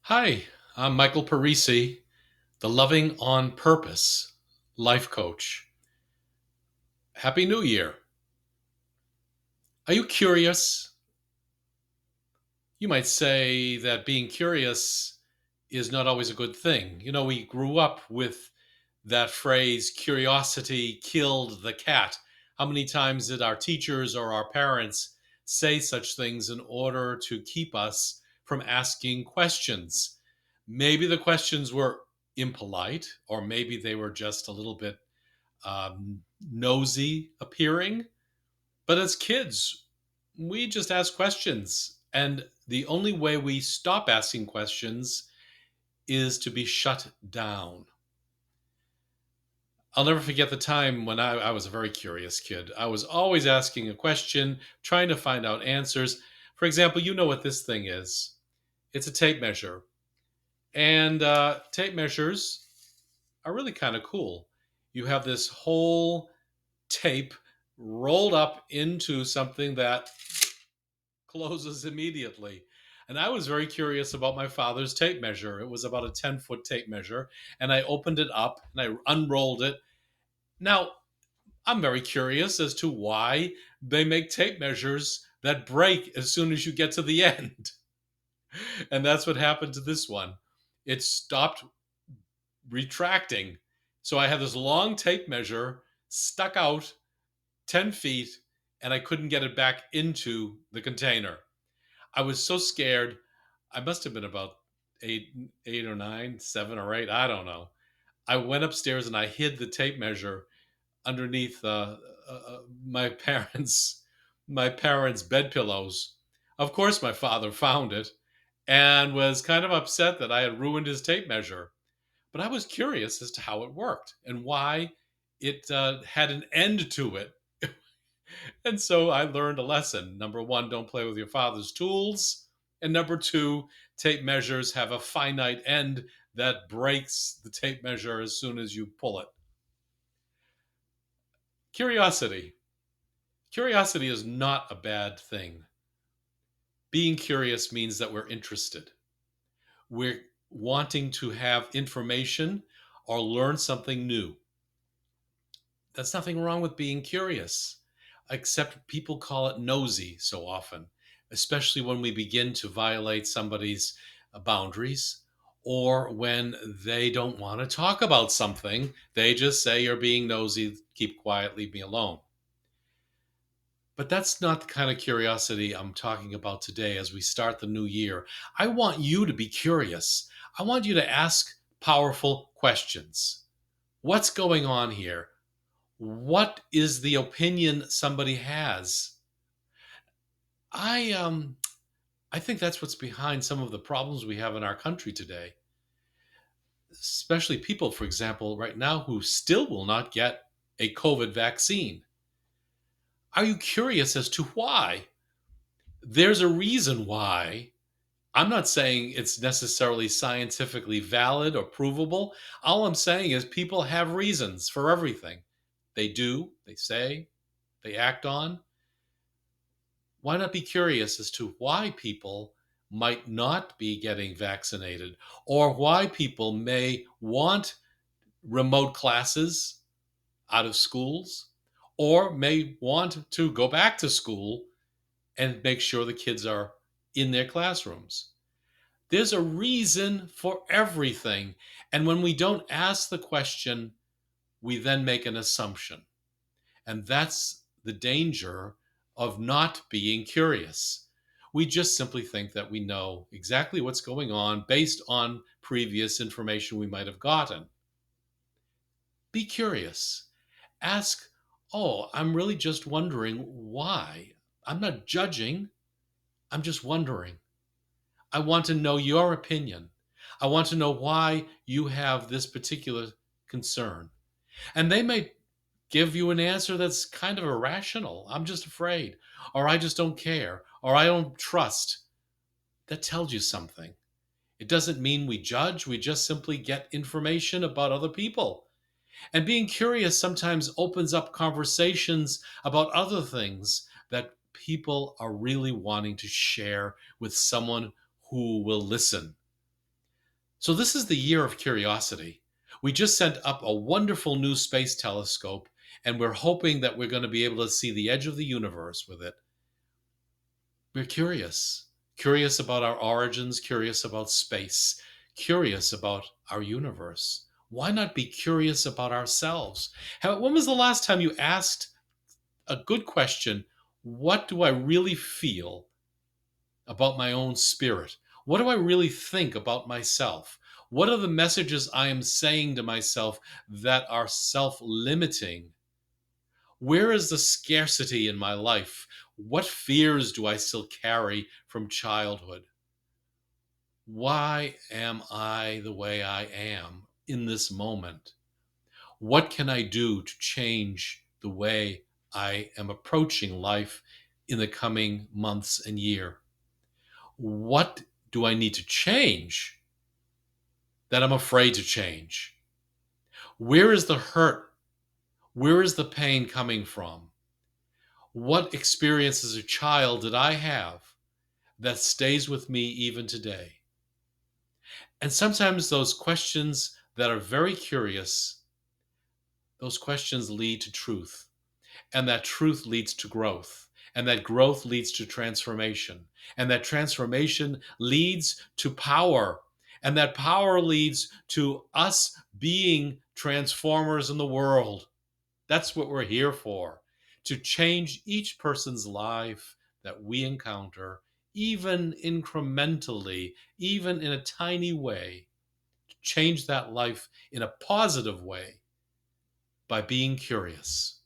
Hi, I'm Michael Parisi, the Loving on Purpose life coach. Happy New Year. Are you curious? You might say that being curious is not always a good thing. We grew up with that phrase, curiosity killed the cat. How many times did our teachers or our parents say such things in order to keep us from asking questions? Maybe the questions were impolite, or maybe they were just a little bit nosy appearing. But as kids, we just ask questions. And the only way we stop asking questions is to be shut down. I'll never forget the time when I was a very curious kid. I was always asking a question, trying to find out answers. For example, you know what this thing is, it's a tape measure. And tape measures are really kind of cool. You have this whole tape rolled up into something that closes immediately. And I was very curious about my father's tape measure. It was about a 10-foot tape measure. And I opened it up and I unrolled it. Now, I'm very curious as to why they make tape measures that break as soon as you get to the end. And that's what happened to this one. It stopped retracting. So I had this long tape measure stuck out 10 feet and I couldn't get it back into the container. I was so scared. I must have been about eight or nine, 7 or 8. I don't know. I went upstairs and I hid the tape measure underneath my parents' bed pillows. Of course, my father found it and was kind of upset that I had ruined his tape measure. But I was curious as to how it worked and why it had an end to it. And so I learned a lesson. Number one, don't play with your father's tools. And number two, tape measures have a finite end that breaks the tape measure as soon as you pull it. Curiosity. Curiosity is not a bad thing. Being curious means that we're interested. We're wanting to have information or learn something new. There's nothing wrong with being curious, except people call it nosy so often, especially when we begin to violate somebody's boundaries or when they don't want to talk about something. They just say, "You're being nosy, keep quiet, leave me alone." But that's not the kind of curiosity I'm talking about today as we start the new year. I want you to be curious. I want you to ask powerful questions. What's going on here? What is the opinion somebody has? I think that's what's behind some of the problems we have in our country today, especially people, for example, right now who still will not get a COVID vaccine. Are you curious as to why? There's a reason why. I'm not saying it's necessarily scientifically valid or provable. All I'm saying is people have reasons for everything. They do, they say, they act on. Why not be curious as to why people might not be getting vaccinated or why people may want remote classes out of schools or may want to go back to school and make sure the kids are in their classrooms? There's a reason for everything. And when we don't ask the question, we then make an assumption. And that's the danger of not being curious. We just simply think that we know exactly what's going on based on previous information we might have gotten. Be curious. Ask, "Oh, I'm really just wondering why." I'm not judging, I'm just wondering. I want to know your opinion. I want to know why you have this particular concern. And they may give you an answer that's kind of irrational. "I'm just afraid," or "I just don't care," or "I don't trust." That tells you something. It doesn't mean we judge, we just simply get information about other people. And being curious sometimes opens up conversations about other things that people are really wanting to share with someone who will listen. So, this is the year of curiosity. We just sent up a wonderful new space telescope, and we're hoping that we're going to be able to see the edge of the universe with it. We're curious, curious about our origins, curious about space, curious about our universe. Why not be curious about ourselves? When was the last time you asked a good question? What do I really feel about my own spirit? What do I really think about myself? What are the messages I am saying to myself that are self limiting? Where is the scarcity in my life? What fears do I still carry from childhood? Why am I the way I am in this moment? What can I do to change the way I am approaching life in the coming months and year? What do I need to change that I'm afraid to change? Where is the hurt? Where is the pain coming from? What experience as a child did I have that stays with me even today? And sometimes those questions that are very curious, those questions lead to truth. And that truth leads to growth. And that growth leads to transformation. And that transformation leads to power. And that power leads to us being transformers in the world. That's what we're here for, to change each person's life that we encounter, even incrementally, even in a tiny way, to change that life in a positive way by being curious.